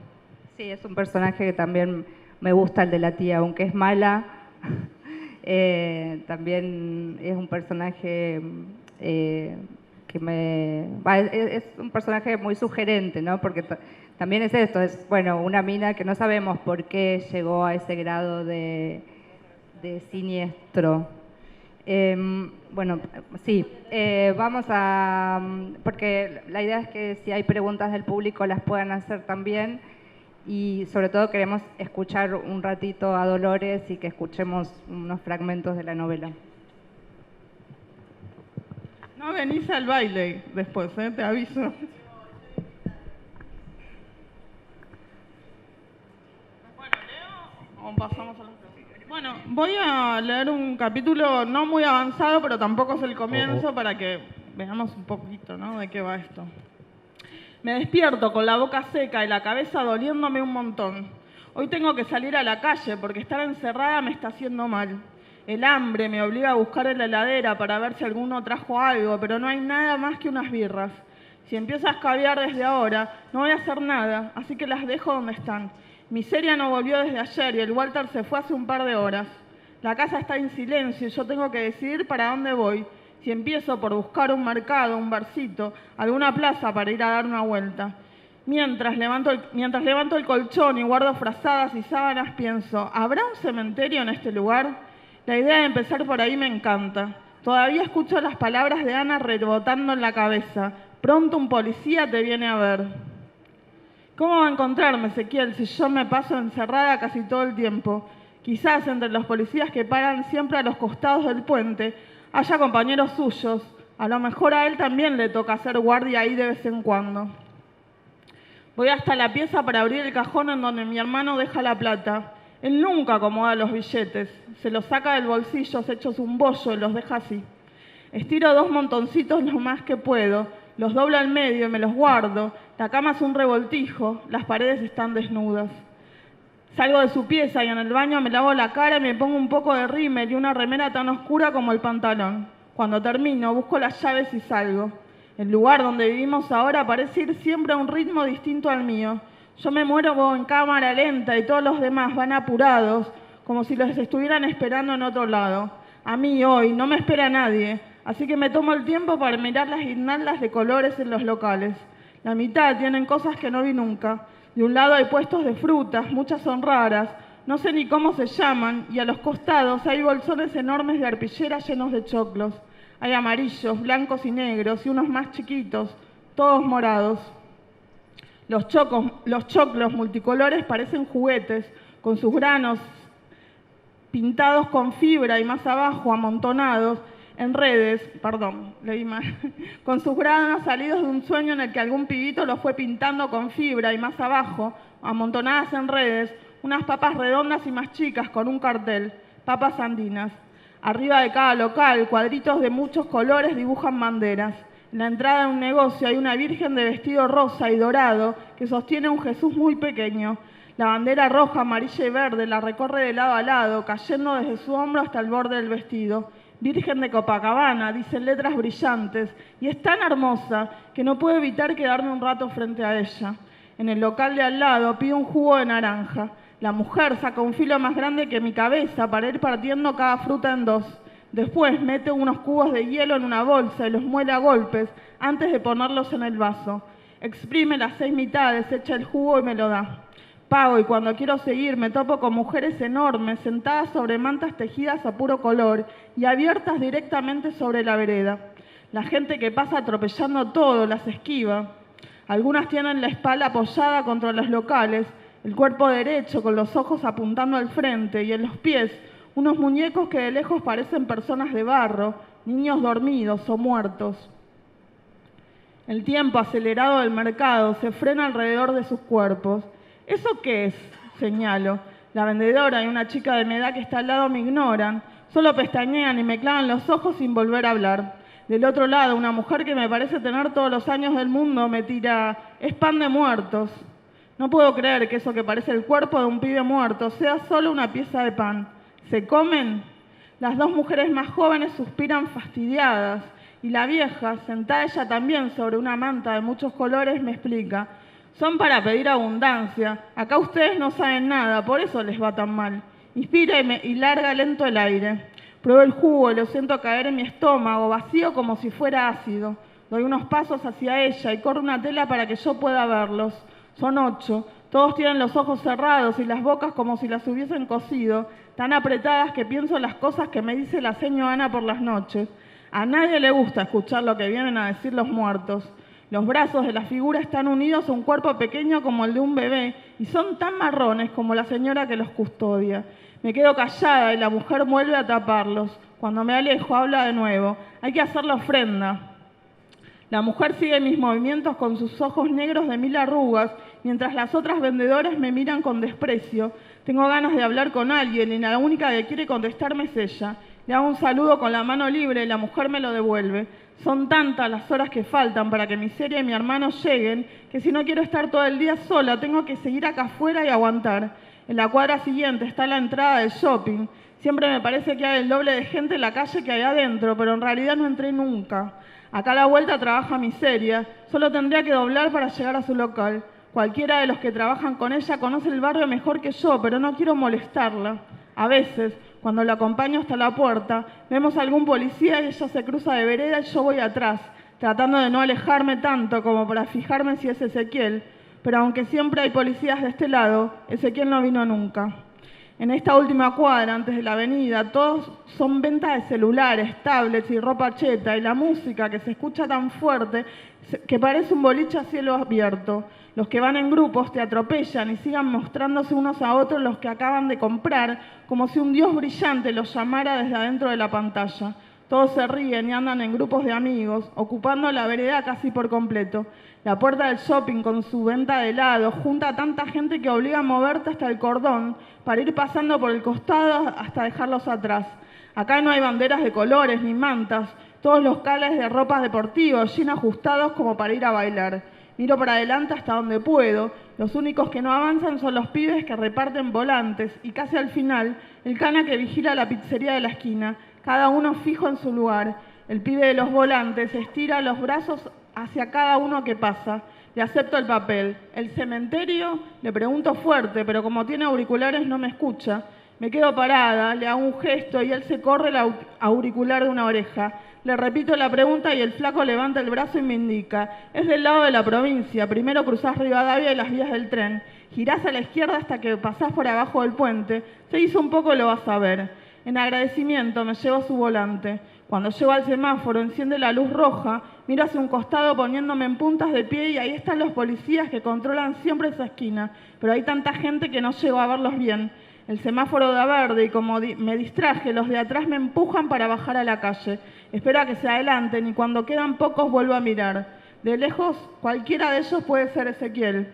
Sí, es un personaje que también me gusta, el de la tía, aunque es mala, también es un personaje es un personaje muy sugerente, ¿no? Porque también es esto, es, bueno, una mina que no sabemos por qué llegó a ese grado de siniestro. Bueno, sí, vamos a... porque la idea es que si hay preguntas del público las puedan hacer también, y sobre todo queremos escuchar un ratito a Dolores y que escuchemos unos fragmentos de la novela. No venís al baile después, te aviso. Bueno, ¿leo o pasamos a los... Bueno, voy a leer un capítulo no muy avanzado, pero tampoco es el comienzo, para que veamos un poquito, ¿no? De qué va esto. Me despierto con la boca seca y la cabeza doliéndome un montón. Hoy tengo que salir a la calle porque estar encerrada me está haciendo mal. El hambre me obliga a buscar en la heladera para ver si alguno trajo algo, pero no hay nada más que unas birras. Si empiezo a escabiar desde ahora, no voy a hacer nada, así que las dejo donde están. Miseria no volvió desde ayer y el Walter se fue hace un par de horas. La casa está en silencio y yo tengo que decidir para dónde voy. Si empiezo por buscar un mercado, un barcito, alguna plaza para ir a dar una vuelta. Mientras levanto el colchón y guardo frazadas y sábanas, pienso, ¿habrá un cementerio en este lugar? La idea de empezar por ahí me encanta. Todavía escucho las palabras de Ana rebotando en la cabeza. Pronto un policía te viene a ver. ¿Cómo va a encontrarme, Ezequiel, si yo me paso encerrada casi todo el tiempo? Quizás entre los policías que paran siempre a los costados del puente haya compañeros suyos. A lo mejor a él también le toca hacer guardia ahí de vez en cuando. Voy hasta la pieza para abrir el cajón en donde mi hermano deja la plata. Él nunca acomoda los billetes. Se los saca del bolsillo hechos un bollo y los deja así. Estiro 2 montoncitos lo más que puedo. Los doblo al medio y me los guardo. La cama es un revoltijo. Las paredes están desnudas. Salgo de su pieza y en el baño me lavo la cara y me pongo un poco de rímel y una remera tan oscura como el pantalón. Cuando termino, busco las llaves y salgo. El lugar donde vivimos ahora parece ir siempre a un ritmo distinto al mío. Yo me muero en cámara lenta y todos los demás van apurados, como si los estuvieran esperando en otro lado. A mí hoy no me espera nadie, así que me tomo el tiempo para mirar las guirnaldas de colores en los locales. La mitad tienen cosas que no vi nunca. De un lado hay puestos de frutas, muchas son raras, no sé ni cómo se llaman, y a los costados hay bolsones enormes de arpillera llenos de choclos. Hay amarillos, blancos y negros, y unos más chiquitos, todos morados. Los choclos multicolores parecen juguetes, con sus granos pintados con fibra y más abajo amontonados en redes, con sus granos salidos de un sueño en el que algún pibito los fue pintando con fibra y más abajo, amontonadas en redes, unas papas redondas y más chicas con un cartel, papas andinas. Arriba de cada local, cuadritos de muchos colores dibujan banderas. En la entrada de un negocio hay una virgen de vestido rosa y dorado que sostiene un Jesús muy pequeño. La bandera roja, amarilla y verde la recorre de lado a lado, cayendo desde su hombro hasta el borde del vestido. Virgen de Copacabana, dicen letras brillantes, y es tan hermosa que no puedo evitar quedarme un rato frente a ella. En el local de al lado pido un jugo de naranja. La mujer saca un filo más grande que mi cabeza para ir partiendo cada fruta en 2. Después mete unos cubos de hielo en una bolsa y los muele a golpes antes de ponerlos en el vaso. Exprime las 6 mitades, echa el jugo y me lo da. Pago y cuando quiero seguir me topo con mujeres enormes sentadas sobre mantas tejidas a puro color y abiertas directamente sobre la vereda. La gente que pasa atropellando todo las esquiva. Algunas tienen la espalda apoyada contra los locales, el cuerpo derecho con los ojos apuntando al frente y en los pies unos muñecos que de lejos parecen personas de barro, niños dormidos o muertos. El tiempo acelerado del mercado se frena alrededor de sus cuerpos. ¿Eso qué es?, señalo. La vendedora y una chica de mi edad que está al lado me ignoran, solo pestañean y me clavan los ojos sin volver a hablar. Del otro lado, una mujer que me parece tener todos los años del mundo me tira, es pan de muertos. No puedo creer que eso que parece el cuerpo de un pibe muerto sea solo una pieza de pan. ¿Se comen? Las 2 mujeres más jóvenes suspiran fastidiadas y la vieja, sentada ella también sobre una manta de muchos colores, me explica. Son para pedir abundancia. Acá ustedes no saben nada, por eso les va tan mal. Inspira y larga lento el aire. Pruebo el jugo y lo siento caer en mi estómago, vacío como si fuera ácido. Doy unos pasos hacia ella y corro una tela para que yo pueda verlos. Son 8. Todos tienen los ojos cerrados y las bocas como si las hubiesen cosido, tan apretadas que pienso en las cosas que me dice la señora Ana por las noches. A nadie le gusta escuchar lo que vienen a decir los muertos. Los brazos de la figura están unidos a un cuerpo pequeño como el de un bebé y son tan marrones como la señora que los custodia. Me quedo callada y la mujer vuelve a taparlos. Cuando me alejo, habla de nuevo. Hay que hacer la ofrenda. La mujer sigue mis movimientos con sus ojos negros de 1000 arrugas, mientras las otras vendedoras me miran con desprecio. Tengo ganas de hablar con alguien y la única que quiere contestarme es ella. Le hago un saludo con la mano libre y la mujer me lo devuelve. Son tantas las horas que faltan para que Miseria y mi hermano lleguen, que si no quiero estar todo el día sola, tengo que seguir acá afuera y aguantar. En la cuadra siguiente está la entrada del shopping. Siempre me parece que hay el doble de gente en la calle que hay adentro, pero en realidad no entré nunca. Acá a la vuelta trabaja Miseria. Solo tendría que doblar para llegar a su local. Cualquiera de los que trabajan con ella conoce el barrio mejor que yo, pero no quiero molestarla. A veces, cuando la acompaño hasta la puerta, vemos a algún policía y ella se cruza de vereda y yo voy atrás, tratando de no alejarme tanto como para fijarme si es Ezequiel. Pero aunque siempre hay policías de este lado, Ezequiel no vino nunca. En esta última cuadra, antes de la avenida, todos son ventas de celulares, tablets y ropa cheta, y la música que se escucha tan fuerte que parece un boliche a cielo abierto. Los que van en grupos te atropellan y sigan mostrándose unos a otros los que acaban de comprar, como si un dios brillante los llamara desde adentro de la pantalla. Todos se ríen y andan en grupos de amigos, ocupando la vereda casi por completo. La puerta del shopping con su venta de helado junta a tanta gente que obliga a moverte hasta el cordón para ir pasando por el costado hasta dejarlos atrás. Acá no hay banderas de colores ni mantas, todos los cales de ropas deportivas, bien ajustados como para ir a bailar. Miro para adelante hasta donde puedo. Los únicos que no avanzan son los pibes que reparten volantes y casi al final el cana que vigila la pizzería de la esquina, cada uno fijo en su lugar. El pibe de los volantes estira los brazos hacia cada uno que pasa. Le acepto el papel. ¿El cementerio? Le pregunto fuerte, pero como tiene auriculares no me escucha. Me quedo parada, le hago un gesto y él se corre el auricular de una oreja. Le repito la pregunta y el flaco levanta el brazo y me indica. Es del lado de la provincia. Primero cruzás Rivadavia y las vías del tren. Girás a la izquierda hasta que pasás por abajo del puente. Se hizo un poco, lo vas a ver. En agradecimiento me llevo su volante. Cuando llego al semáforo, enciende la luz roja, miro hacia un costado poniéndome en puntas de pie y ahí están los policías que controlan siempre esa esquina. Pero hay tanta gente que no llego a verlos bien. El semáforo da verde y como me distraje, los de atrás me empujan para bajar a la calle. Espero a que se adelanten y cuando quedan pocos vuelvo a mirar. De lejos, cualquiera de ellos puede ser Ezequiel.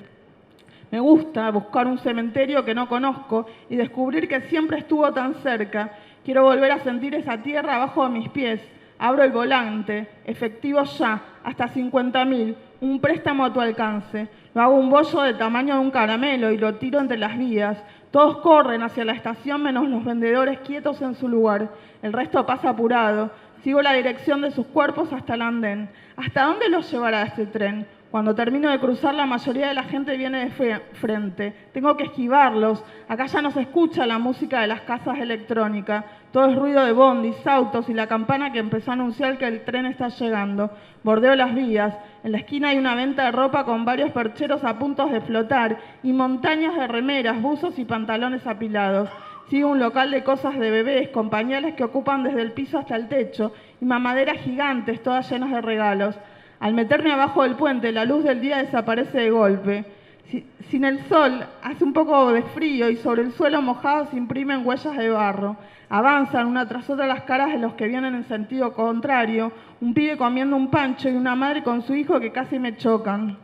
Me gusta buscar un cementerio que no conozco y descubrir que siempre estuvo tan cerca. Quiero volver a sentir esa tierra abajo de mis pies. Abro el volante, efectivo ya, hasta 50.000, un préstamo a tu alcance. Lo hago un bollo del tamaño de un caramelo y lo tiro entre las vías. Todos corren hacia la estación menos los vendedores quietos en su lugar. El resto pasa apurado. Sigo la dirección de sus cuerpos hasta el andén. ¿Hasta dónde los llevará este tren? Cuando termino de cruzar, la mayoría de la gente viene de frente. Tengo que esquivarlos. Acá ya no se escucha la música de las casas electrónicas. Todo es ruido de bondis, autos y la campana que empezó a anunciar que el tren está llegando. Bordeo las vías. En la esquina hay una venta de ropa con varios percheros a punto de flotar y montañas de remeras, buzos y pantalones apilados. Sigo un local de cosas de bebés con pañales que ocupan desde el piso hasta el techo y mamaderas gigantes todas llenas de regalos. Al meterme abajo del puente, la luz del día desaparece de golpe. Sin el sol, hace un poco de frío y sobre el suelo mojado se imprimen huellas de barro. Avanzan una tras otra las caras de los que vienen en sentido contrario, un pibe comiendo un pancho y una madre con su hijo que casi me chocan.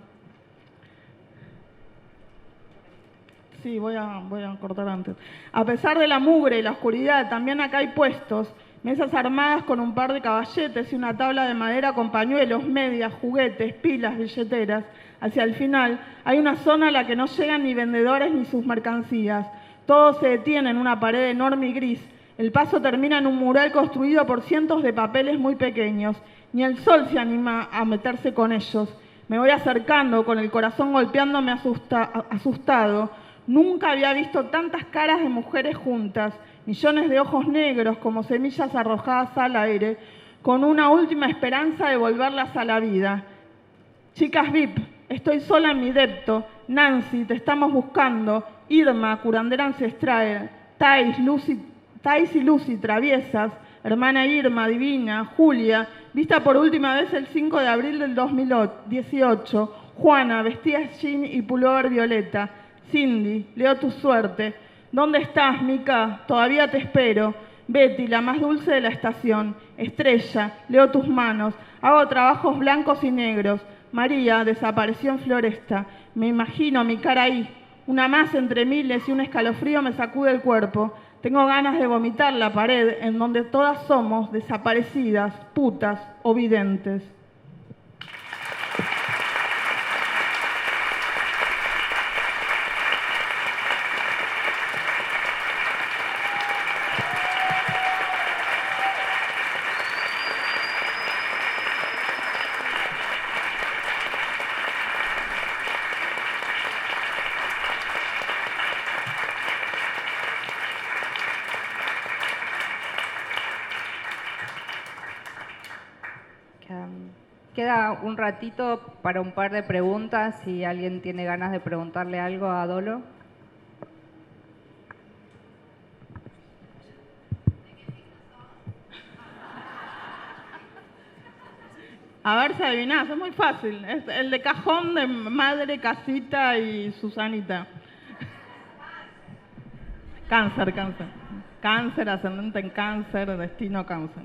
Sí, voy a cortar antes. A pesar de la mugre y la oscuridad, también acá hay puestos. Mesas armadas con un par de caballetes y una tabla de madera con pañuelos, medias, juguetes, pilas, billeteras. Hacia el final hay una zona a la que no llegan ni vendedores ni sus mercancías. Todo se detiene en una pared enorme y gris. El paso termina en un mural construido por cientos de papeles muy pequeños. Ni el sol se anima a meterse con ellos. Me voy acercando con el corazón golpeándome asustado. Nunca había visto tantas caras de mujeres juntas. Millones de ojos negros como semillas arrojadas al aire, con una última esperanza de volverlas a la vida. Chicas VIP, estoy sola en mi depto. Nancy, te estamos buscando. Irma, curandera ancestral. Thais y Lucy, traviesas. Hermana Irma, divina. Julia, vista por última vez el 5 de abril del 2018. Juana, vestida de jean y pullover violeta. Cindy, leo tu suerte. ¿Dónde estás, Mica? Todavía te espero. Betty, la más dulce de la estación. Estrella, leo tus manos. Hago trabajos blancos y negros. María, desapareció en Floresta. Me imagino mi cara ahí. Una más entre miles y un escalofrío me sacude el cuerpo. Tengo ganas de vomitar la pared en donde todas somos desaparecidas, putas o videntes. queda un ratito para un par de preguntas, si alguien tiene ganas de preguntarle algo a Dolo. A ver si adivinás, es muy fácil. Es el de cajón de madre, casita y Susanita. Cáncer, cáncer. Cáncer, ascendente en cáncer, destino cáncer.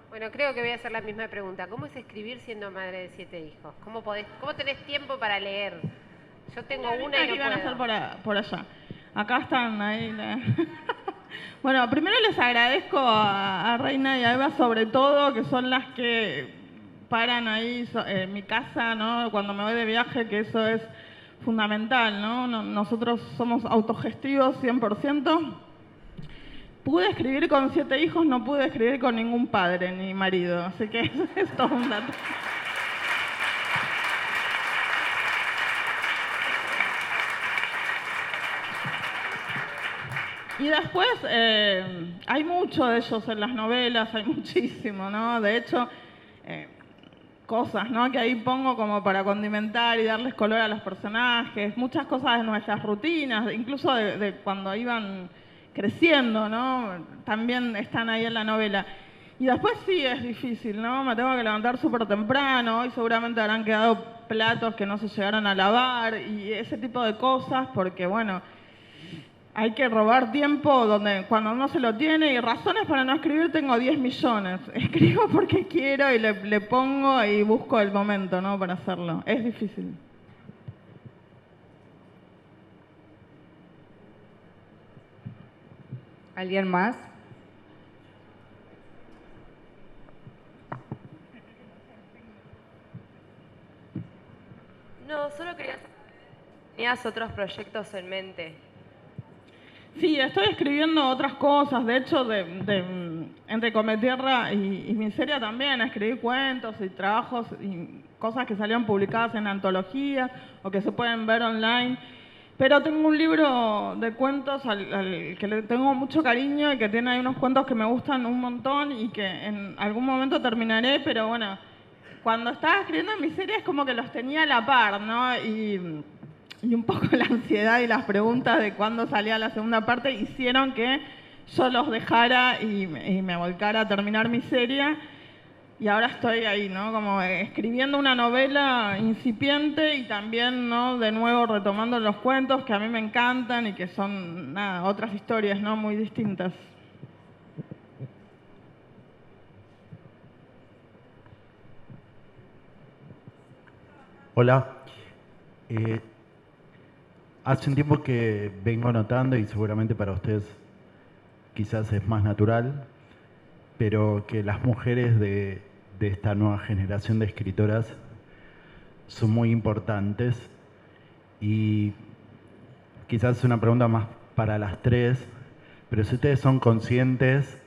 Bueno, creo que voy a hacer la misma pregunta. ¿Cómo es escribir siendo madre de 7 hijos? ¿Cómo tenés tiempo para leer? Yo tengo una y no que van a puedo. hacer por allá. Acá están, ahí. Bueno, primero les agradezco a Reina y a Eva sobre todo, que son las que paran ahí en mi casa, ¿no? Cuando me voy de viaje, que eso es fundamental, ¿no? Nosotros somos autogestivos 100%. Pude escribir con 7 hijos, no pude escribir con ningún padre ni marido, así que es todo un dato. Y después hay mucho de ellos en las novelas, hay muchísimo, ¿no? De hecho, cosas, ¿no? Que ahí pongo como para condimentar y darles color a los personajes, muchas cosas de nuestras rutinas, incluso de cuando iban creciendo, ¿no? También están ahí en la novela. Y después sí es difícil, ¿no? Me tengo que levantar súper temprano, hoy seguramente habrán quedado platos que no se llegaron a lavar y ese tipo de cosas, porque bueno, hay que robar tiempo cuando no se lo tiene, y razones para no escribir tengo 10 millones. Escribo porque quiero y le pongo y busco el momento, ¿no? Para hacerlo. Es difícil. ¿Alguien más? No, solo quería saber si tenías otros proyectos en mente. Sí, estoy escribiendo otras cosas. De hecho, entre Cometierra y Miseria también escribí cuentos y trabajos y cosas que salieron publicadas en antologías o que se pueden ver online. Pero tengo un libro de cuentos al que le tengo mucho cariño y que tiene ahí unos cuentos que me gustan un montón y que en algún momento terminaré, pero bueno, cuando estaba escribiendo Miseria es como que los tenía a la par, ¿no? Y un poco la ansiedad y las preguntas de cuándo salía la segunda parte hicieron que yo los dejara y me volcara a terminar Miseria. Y ahora estoy ahí, ¿no? Como escribiendo una novela incipiente y también, ¿no? De nuevo retomando los cuentos que a mí me encantan y que son, nada, otras historias, ¿no? Muy distintas. Hola. Hace un tiempo que vengo notando, y seguramente para ustedes quizás es más natural, pero que las mujeres de esta nueva generación de escritoras son muy importantes, y quizás es una pregunta más para las tres, pero si ustedes son conscientes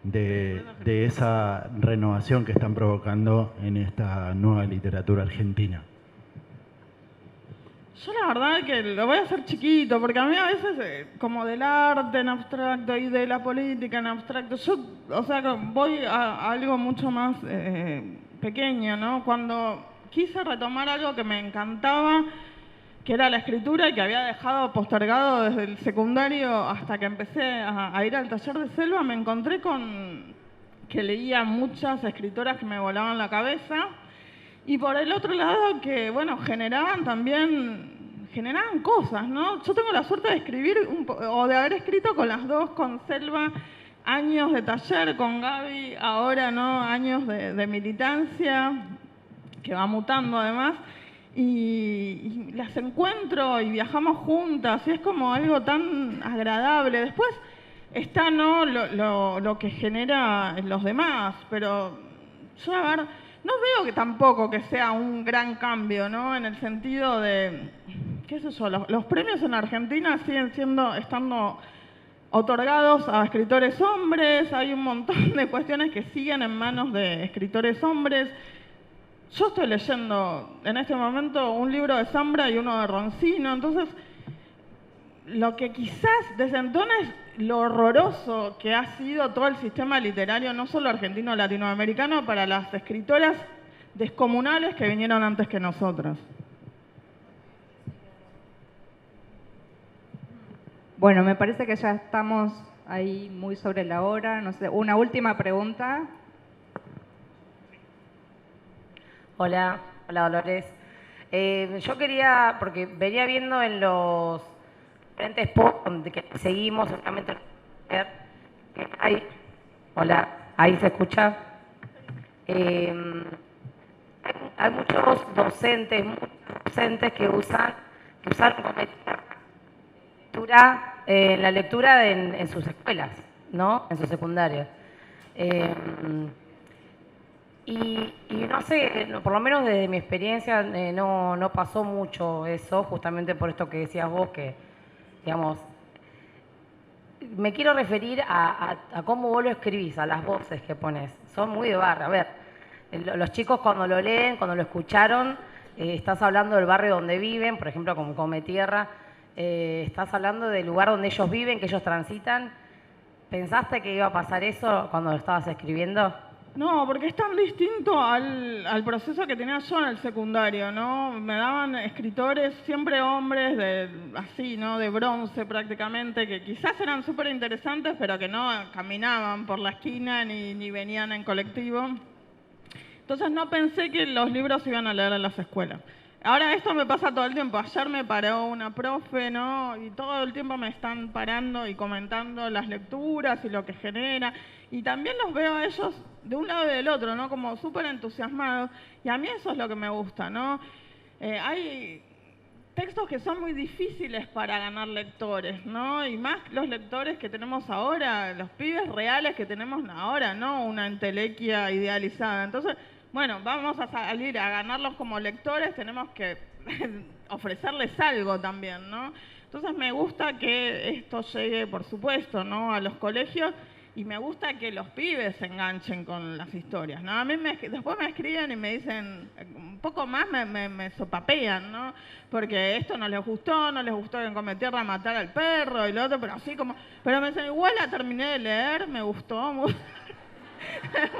de esa renovación que están provocando en esta nueva literatura argentina. Yo la verdad que lo voy a hacer chiquito, porque a mí a veces, como del arte en abstracto y de la política en abstracto, yo, o sea, voy a algo mucho más pequeño, ¿no? Cuando quise retomar algo que me encantaba, que era la escritura y que había dejado postergado desde el secundario hasta que empecé a ir al taller de Selva, me encontré con que leía muchas escritoras que me volaban la cabeza. Y por el otro lado que, bueno, generaban cosas, ¿no? Yo tengo la suerte de escribir, o de haber escrito con las dos, con Selva, años de taller, con Gaby, ahora, ¿no? Años de militancia, que va mutando además, y las encuentro y viajamos juntas, y es como algo tan agradable. Después está, ¿no? Lo que genera en los demás, pero yo, a ver, no veo que tampoco que sea un gran cambio, ¿no? En el sentido de, qué sé yo, los premios en Argentina siguen estando otorgados a escritores hombres, hay un montón de cuestiones que siguen en manos de escritores hombres. Yo estoy leyendo en este momento un libro de Zambra y uno de Roncino, entonces lo que quizás desentona es lo horroroso que ha sido todo el sistema literario, no solo argentino, latinoamericano, para las escritoras descomunales que vinieron antes que nosotras. Bueno, me parece que ya estamos ahí muy sobre la hora. No sé, una última pregunta. Hola, hola Dolores. Yo quería, porque venía viendo en los diferentes posts que seguimos, seguramente que hay. Hola, ahí se escucha. Hay muchos docentes que usaron como la lectura en sus escuelas, ¿no? En sus secundarias. Y no sé, por lo menos desde mi experiencia no pasó mucho eso, justamente por esto que decías vos, que, digamos, me quiero referir a cómo vos lo escribís, a las voces que pones. Son muy de barrio. A ver, los chicos cuando lo leen, cuando lo escucharon, estás hablando del barrio donde viven, por ejemplo, como Cometierra, estás hablando del lugar donde ellos viven, que ellos transitan. ¿Pensaste que iba a pasar eso cuando lo estabas escribiendo? No, porque es tan distinto al proceso que tenía yo en el secundario, ¿no? Me daban escritores, siempre hombres, así, ¿no? De bronce prácticamente, que quizás eran súper interesantes, pero que no caminaban por la esquina ni venían en colectivo. Entonces no pensé que los libros se iban a leer en las escuelas. Ahora esto me pasa todo el tiempo. Ayer me paró una profe, ¿no? Y todo el tiempo me están parando y comentando las lecturas y lo que genera. Y también los veo a ellos de un lado y del otro, ¿no? Como súper entusiasmados. Y a mí eso es lo que me gusta, ¿no? Hay textos que son muy difíciles para ganar lectores, ¿no? Y más los lectores que tenemos ahora, los pibes reales que tenemos ahora, ¿no? Una entelequia idealizada. Entonces, bueno, vamos a salir a ganarlos como lectores, tenemos que ofrecerles algo también, ¿no? Entonces me gusta que esto llegue, por supuesto, ¿no? A los colegios, y me gusta que los pibes se enganchen con las historias, ¿no? A mí después me escriben y me dicen, un poco más me sopapean, ¿no? Porque esto no les gustó que en Cometierra matara al perro y lo otro, pero así como... Pero me dicen, igual la terminé de leer, me gustó, muy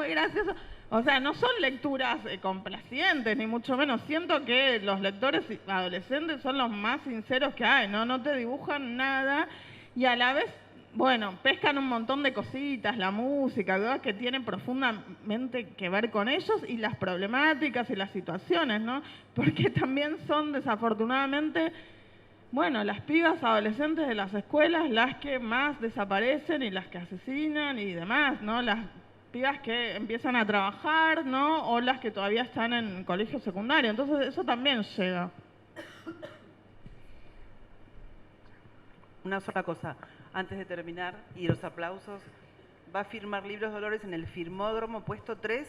gracioso. O sea, no son lecturas complacientes, ni mucho menos. Siento que los lectores adolescentes son los más sinceros que hay, ¿no? No te dibujan nada y a la vez, bueno, pescan un montón de cositas, la música, ¿verdad? Que tienen profundamente que ver con ellos y las problemáticas y las situaciones, ¿no? Porque también son, desafortunadamente, bueno, las pibas adolescentes de las escuelas las que más desaparecen y las que asesinan y demás, ¿no? Las pibas que empiezan a trabajar, ¿no? O las que todavía están en colegio secundario. Entonces eso también llega. Una sola cosa, antes de terminar, y los aplausos, va a firmar libros Dolores en el Firmódromo puesto 3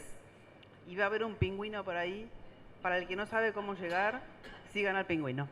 y va a haber un pingüino por ahí. Para el que no sabe cómo llegar, sigan al pingüino.